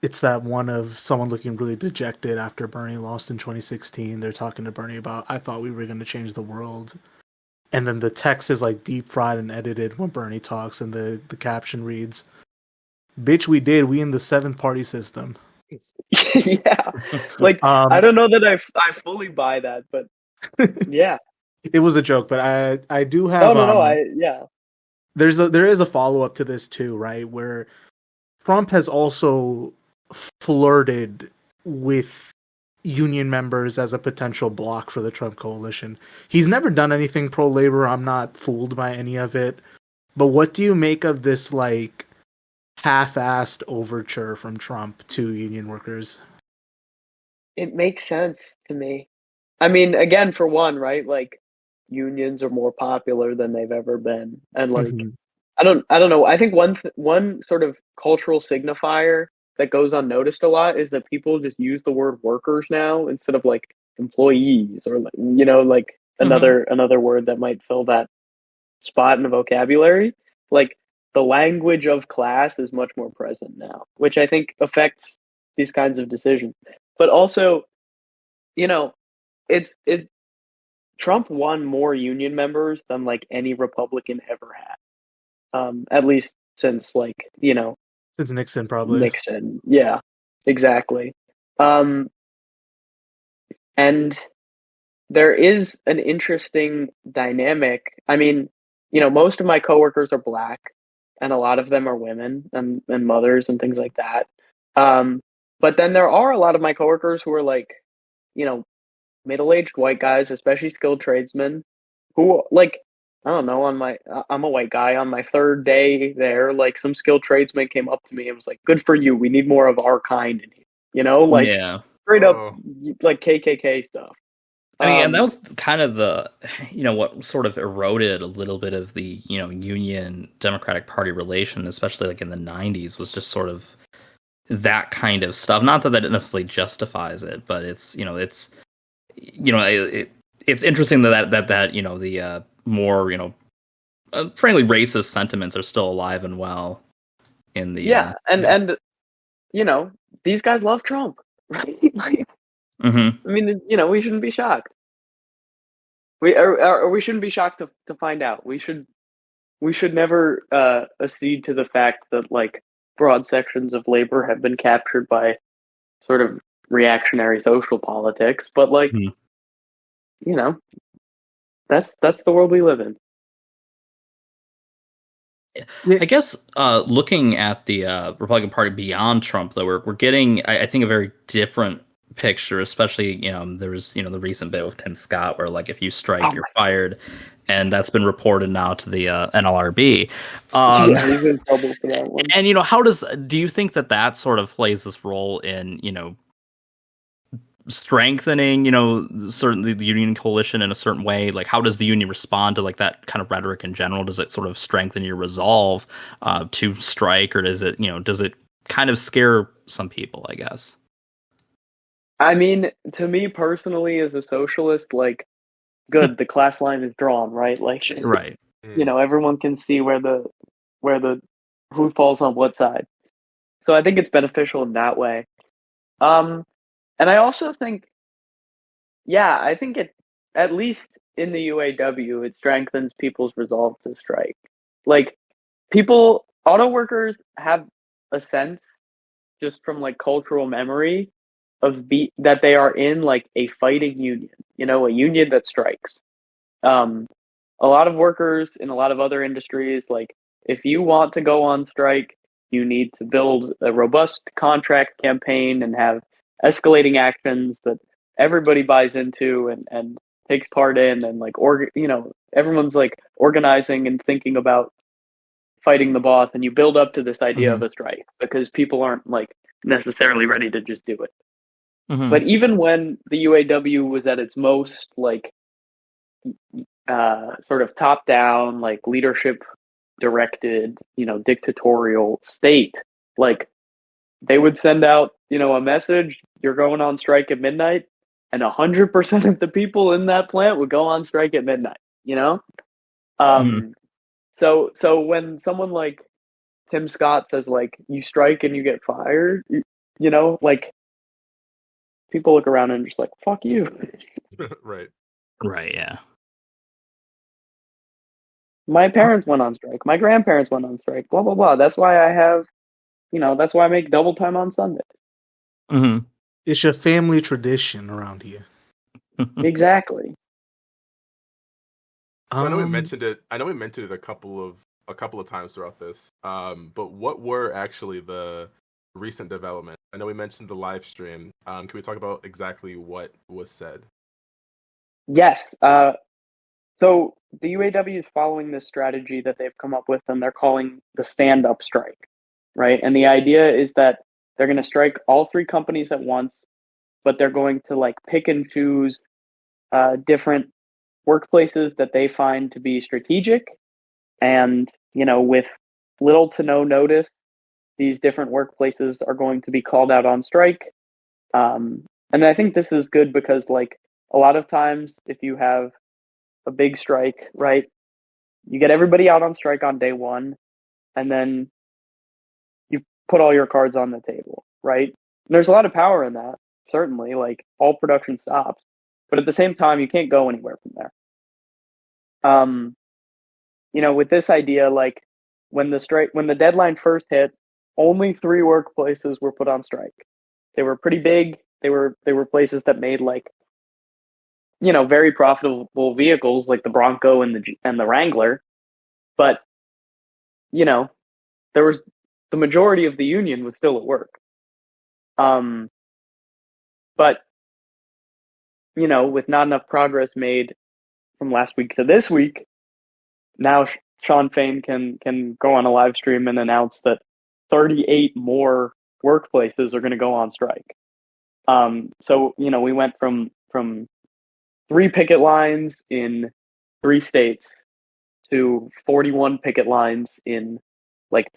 it's that one of someone looking really dejected after Bernie lost in 2016. They're talking to Bernie about, I thought we were going to change the world. And then the text is like deep fried and edited when Bernie talks, and the caption reads, "Bitch, we did. We in the seventh party system." Yeah. Like, I don't know that I fully buy that, but yeah. It was a joke, but I do have No, yeah. there is a follow up to this too, right? Where Trump has also flirted with union members as a potential block for the Trump coalition. He's never done anything pro labor. I'm not fooled by any of it. But what do you make of this like half-assed overture from Trump to union workers? It makes sense to me. I mean, again, for one, right? Like, unions are more popular than they've ever been, and like, Mm-hmm. I don't know. I think one sort of cultural signifier that goes unnoticed a lot is that people just use the word workers now instead of like employees or like, like another word that might fill that spot in the vocabulary. Like, the language of class is much more present now, which I think affects these kinds of decisions. But also, you know, it Trump won more union members than like any Republican ever had. At least since like, Since Nixon, probably. Nixon. Yeah, exactly. And there is an interesting dynamic. I mean, most of my coworkers are black, and a lot of them are women and mothers and things like that. But then there are a lot of my coworkers who are like, you know, middle-aged white guys, especially skilled tradesmen, who like, I don't know, I'm a white guy on my third day there, like some skilled tradesman came up to me and was like, "Good for you. We need more of our kind in here." Like Yeah. straight up like KKK stuff. I mean, and that was kind of the, what sort of eroded a little bit of the, Union Democratic Party relation, especially like in the 90s, was just sort of that kind of stuff. Not that that necessarily justifies it, but it's, it's interesting that the more, frankly racist sentiments are still alive and well in the and these guys love Trump, right? Like, mm-hmm. I mean, we shouldn't be shocked. We shouldn't be shocked to find out. We should never accede to the fact that like broad sections of labor have been captured by sort of reactionary social politics, but like, that's the world we live in. I guess looking at the Republican Party beyond Trump, though, we're getting, I think, a very different picture. Especially, there was the recent bit with Tim Scott, where like if you strike, you're fired, and that's been reported now to the NLRB. Yeah, he's in trouble for that one. And do you think that sort of plays this role in strengthening certainly the union coalition in a certain way? Like, how does the union respond to like that kind of rhetoric in general? Does it sort of strengthen your resolve to strike, or does it kind of scare some people, I guess? I mean, to me personally, as a socialist, like, good, the class line is drawn, right? Like, right. Everyone can see who falls on what side. So I think it's beneficial in that way. And I also think, I think it, at least in the UAW, it strengthens people's resolve to strike. Like, auto workers have a sense, just from like cultural memory, that they are in like a fighting union, a union that strikes. A lot of workers in a lot of other industries, like, if you want to go on strike, you need to build a robust contract campaign and have escalating actions that everybody buys into and takes part in, and like everyone's like organizing and thinking about fighting the boss, and you build up to this idea of a strike because people aren't like necessarily ready to just do it. But even when the UAW was at its most like sort of top down, like leadership directed, dictatorial state, like they would send out, a message, you're going on strike at midnight, and 100% of the people in that plant would go on strike at midnight, So when someone like Tim Scott says like you strike and you get fired, like people look around and just like, fuck you. Right. Right, yeah. My parents went on strike. My grandparents went on strike. Blah blah blah. That's why that's why I make double time on Sundays. Mm-hmm. It's a family tradition around here. Exactly. So I know we mentioned it. I know we mentioned it a couple of times throughout this. But what were actually the recent developments? I know we mentioned the live stream. Can we talk about exactly what was said? Yes. So the UAW is following this strategy that they've come up with, and they're calling the stand-up strike, right? And the idea is that they're going to strike all three companies at once, but they're going to like pick and choose different workplaces that they find to be strategic, and with little to no notice, these different workplaces are going to be called out on strike. And I think this is good because like a lot of times if you have a big strike, right, you get everybody out on strike on day one, and then you put all your cards on the table, right? And there's a lot of power in that, certainly, like all production stops, but at the same time you can't go anywhere from there. With this idea, like when the deadline first hit, only three workplaces were put on strike. They were pretty big. They were places that made like very profitable vehicles like the Bronco and the Wrangler, but there was the majority of the union was still at work. But with not enough progress made from last week to this week, now Sean Fain can go on a live stream and announce that 38 more workplaces are going to go on strike. So we went from 3 picket lines in 3 states to 41 picket lines in like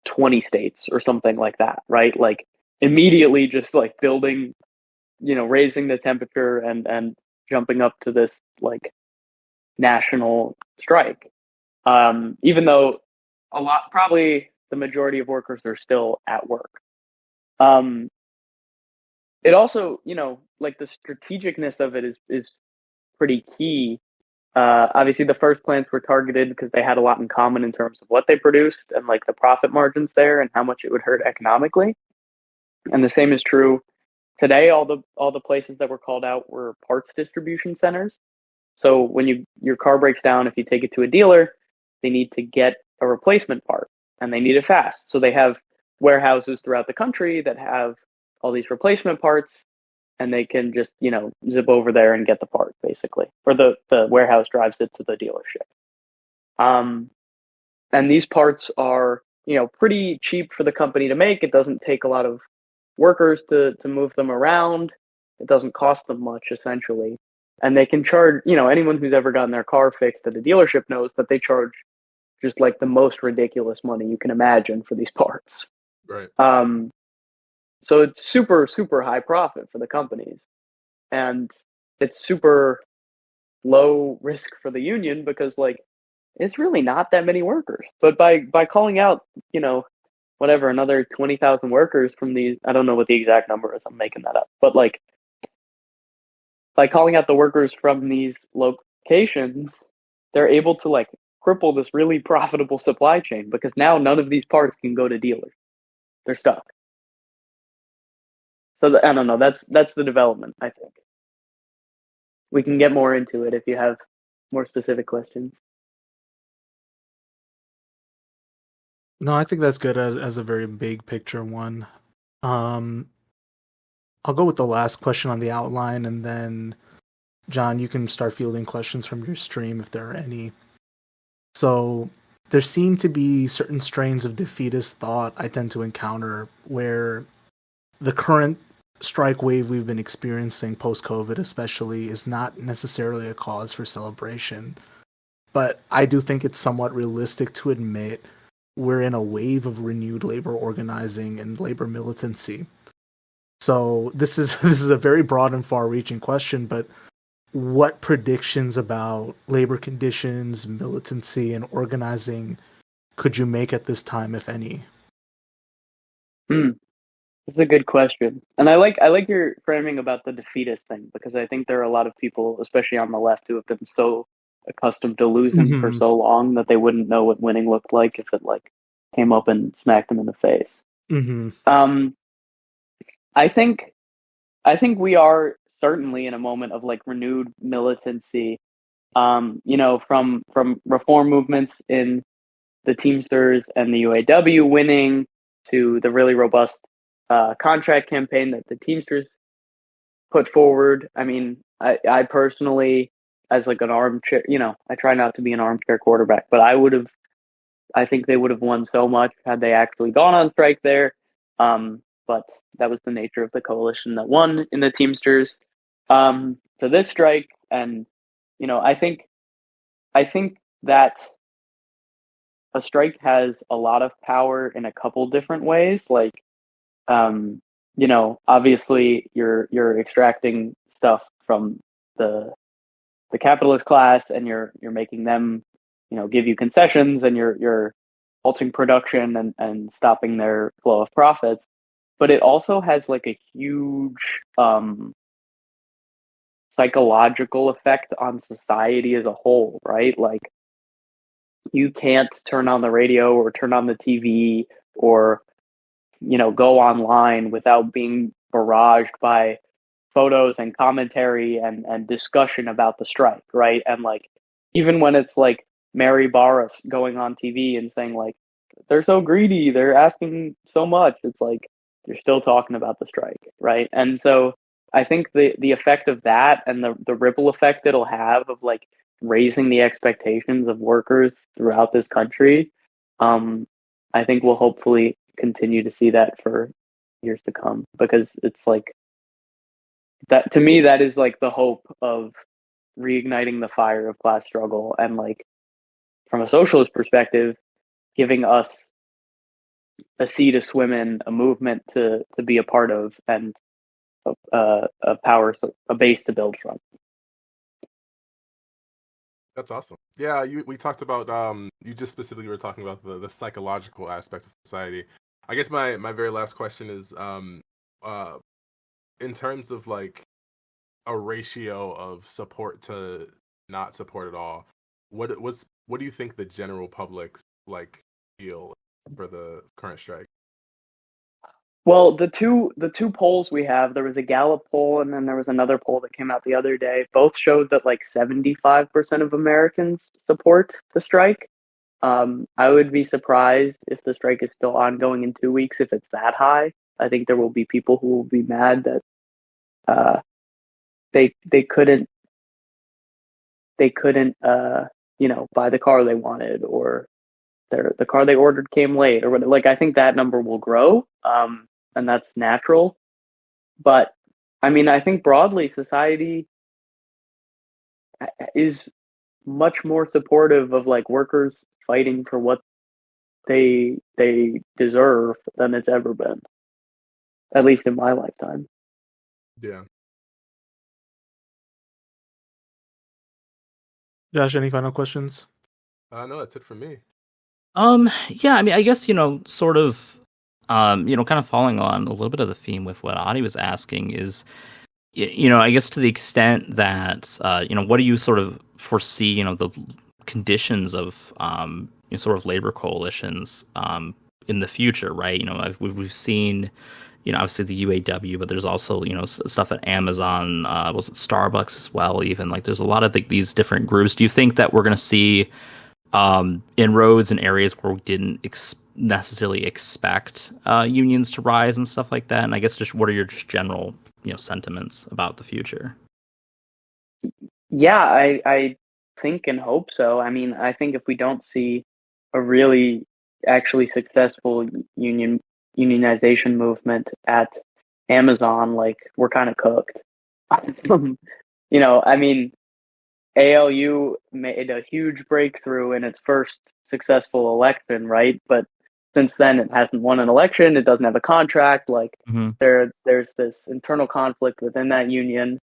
20 states or something like that, right? Like immediately just like building, raising the temperature and jumping up to this like national strike. Even though probably the majority of workers are still at work. It also, like the strategicness of it is pretty key. Obviously, the first plants were targeted because they had a lot in common in terms of what they produced and like the profit margins there and how much it would hurt economically. And the same is true today. All the places that were called out were parts distribution centers. So when your car breaks down, if you take it to a dealer, they need to get a replacement part and they need it fast. So they have warehouses throughout the country that have all these replacement parts, and they can just, zip over there and get the part basically, or the warehouse drives it to the dealership. And these parts are, pretty cheap for the company to make. It doesn't take a lot of workers to move them around. It doesn't cost them much essentially. And they can charge, anyone who's ever gotten their car fixed at a dealership knows that they charge just like the most ridiculous money you can imagine for these parts. Right. So it's super, super high profit for the companies. And it's super low risk for the union because like it's really not that many workers. But by calling out, whatever, another 20,000 workers from these, I don't know what the exact number is, I'm making that up. But like by calling out the workers from these locations, they're able to like cripple this really profitable supply chain because now none of these parts can go to dealers. They're stuck. So I don't know. That's the development, I think. We can get more into it if you have more specific questions. No, I think that's good as a very big picture one. I'll go with the last question on the outline, and then John, you can start fielding questions from your stream if there are any. So there seem to be certain strains of defeatist thought I tend to encounter where the current strike wave we've been experiencing post-COVID, especially, is not necessarily a cause for celebration. But I do think it's somewhat realistic to admit we're in a wave of renewed labor organizing and labor militancy. So this is this is a very broad and far-reaching question, but what predictions about labor conditions, militancy, and organizing could you make at this time, if any? That's a good question, and I like your framing about the defeatist thing, because I think there are a lot of people, especially on the left, who have been so accustomed to losing for Mm-hmm. so long that they wouldn't know what winning looked like if it like came up and smacked them in the face. Mm-hmm. Um, I think I think we are certainly in a moment of like renewed militancy. From reform movements in the Teamsters and the UAW winning to the really robust contract campaign that the Teamsters put forward. I mean, I personally, as like an armchair, I try not to be an armchair quarterback, but I think they would have won so much had they actually gone on strike there. But that was the nature of the coalition that won in the Teamsters. To this strike, and I think that a strike has a lot of power in a couple different ways. Like, obviously you're extracting stuff from the the capitalist class, and you're making them, give you concessions, and you're halting production and stopping their flow of profits. But it also has like a huge psychological effect on society as a whole, right? Like, you can't turn on the radio or turn on the TV or go online without being barraged by photos and commentary and discussion about the strike, right? And like, even when it's like Mary Barras going on TV and saying like they're so greedy, they're asking so much, it's like you're still talking about the strike, right? And so I think the effect of that, and the ripple effect it'll have of like raising the expectations of workers throughout this country, um, I think we'll hopefully continue to see that for years to come, because it's like that, to me, that is like the hope of reigniting the fire of class struggle, and like from a socialist perspective, giving us a sea to swim in, a movement to be a part of, and a base to build from. That's awesome. Yeah, we talked about you just specifically were talking about the psychological aspect of society. I guess my very last question is uh in terms of like a ratio of support to not support at all, what do you think the general public's like feel for the current strike? Well, the two polls we have, there was a Gallup poll and then there was another poll that came out the other day. Both showed that like 75% of Americans support the strike. I would be surprised if the strike is still ongoing in 2 weeks if it's that high. I think there will be people who will be mad that uh, they couldn't buy the car they wanted, or the car they ordered came late, or what. Like, I think that number will grow, and that's natural. But I mean, I think broadly society is much more supportive of like workers fighting for what they deserve than it's ever been, at least in my lifetime. Yeah. Josh, any final questions? No, that's it for me. Yeah, I mean, I guess, sort of, kind of following on a little bit of the theme with what Adi was asking is, I guess to the extent that, what do you sort of foresee, the conditions of, sort of labor coalitions, in the future, right? We've seen, obviously the UAW, but there's also, stuff at Amazon, was it Starbucks as well, even, like, there's a lot of these different groups. Do you think that we're going to see inroads in areas where we didn't necessarily expect unions to rise and stuff like that? And I guess just what are your just general sentiments about the future? Yeah, I think and hope so. I mean, I think if we don't see a really actually successful unionization movement at Amazon, like we're kind of cooked. You know, I mean, ALU made a huge breakthrough in its first successful election, right? But since then, it hasn't won an election. It doesn't have a contract. Like there's this internal conflict within that union.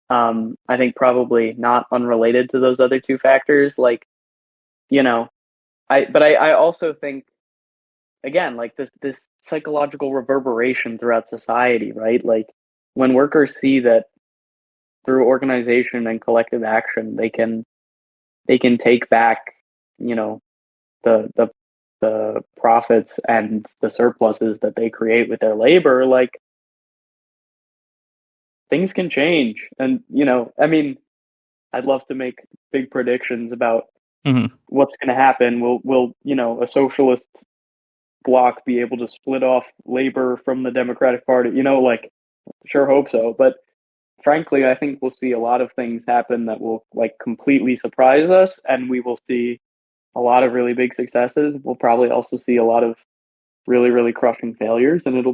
I think probably not unrelated to those other two factors. Like, you know, I also think again, like this psychological reverberation throughout society, right? Like when workers see that through organization and collective action, they can take back, you know, the profits and the surpluses that they create with their labor, like things can change. And, you know, I mean, I'd love to make big predictions about what's going to happen. Will, you know, a socialist bloc be able to split off labor from the Democratic Party? You know, like, sure hope so. But frankly, I think we'll see a lot of things happen that will like completely surprise us, and we will see a lot of really big successes. We'll probably also see a lot of really, really crushing failures, and it'll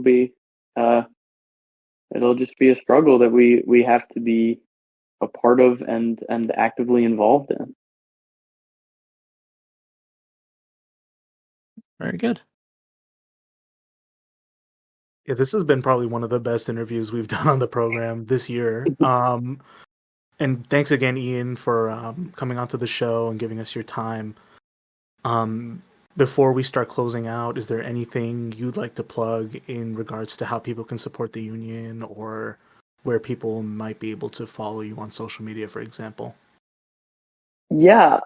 just be a struggle that we have to be a part of and actively involved in. Very good. Yeah, this has been probably one of the best interviews we've done on the program this year. And thanks again, Ian, for coming onto the show and giving us your time. Before we start closing out, is there anything you'd like to plug in regards to how people can support the union or where people might be able to follow you on social media, for example? Yeah,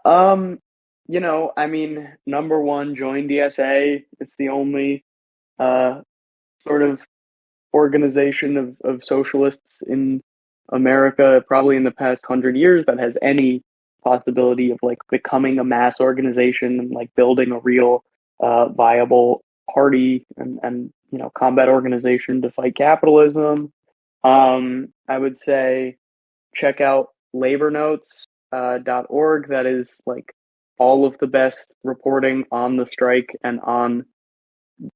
you know, I mean, number one, join DSA. It's the only sort of organization of socialists in America, probably in the past 100 years, that has any possibility of like becoming a mass organization and like building a real viable party and you know combat organization to fight capitalism. I would say check out labornotes.org. That is like all of the best reporting on the strike and on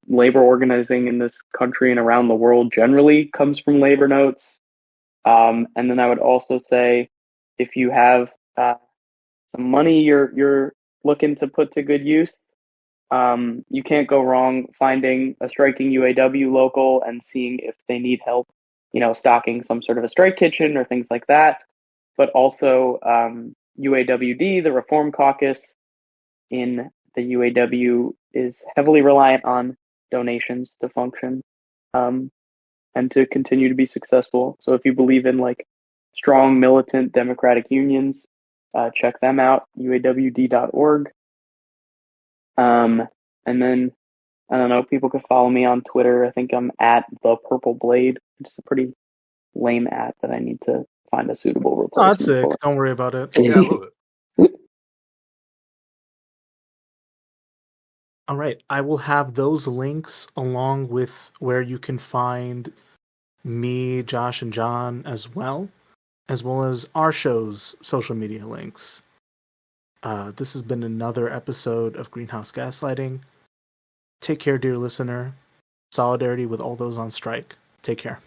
labor organizing in this country and around the world generally comes from Labor Notes. And then I would also say if you have some money you're looking to put to good use, you can't go wrong finding a striking UAW local and seeing if they need help, you know, stocking some sort of a strike kitchen or things like that. But also UAWD, the Reform Caucus in the UAW, is heavily reliant on donations to function and to continue to be successful. So if you believe in like strong militant democratic unions, check them out, uawd.org. And then I don't know, people can follow me on Twitter. I think I'm at the Purple Blade, which is a pretty lame at that I need to find a suitable replacement. Oh, that's sick. For. Don't worry about it. Yeah, I love it. All right. I will have those links along with where you can find me, Josh, and John as well as our show's social media links. This has been another episode of Greenhouse Gaslighting. Take care, dear listener. Solidarity with all those on strike. Take care.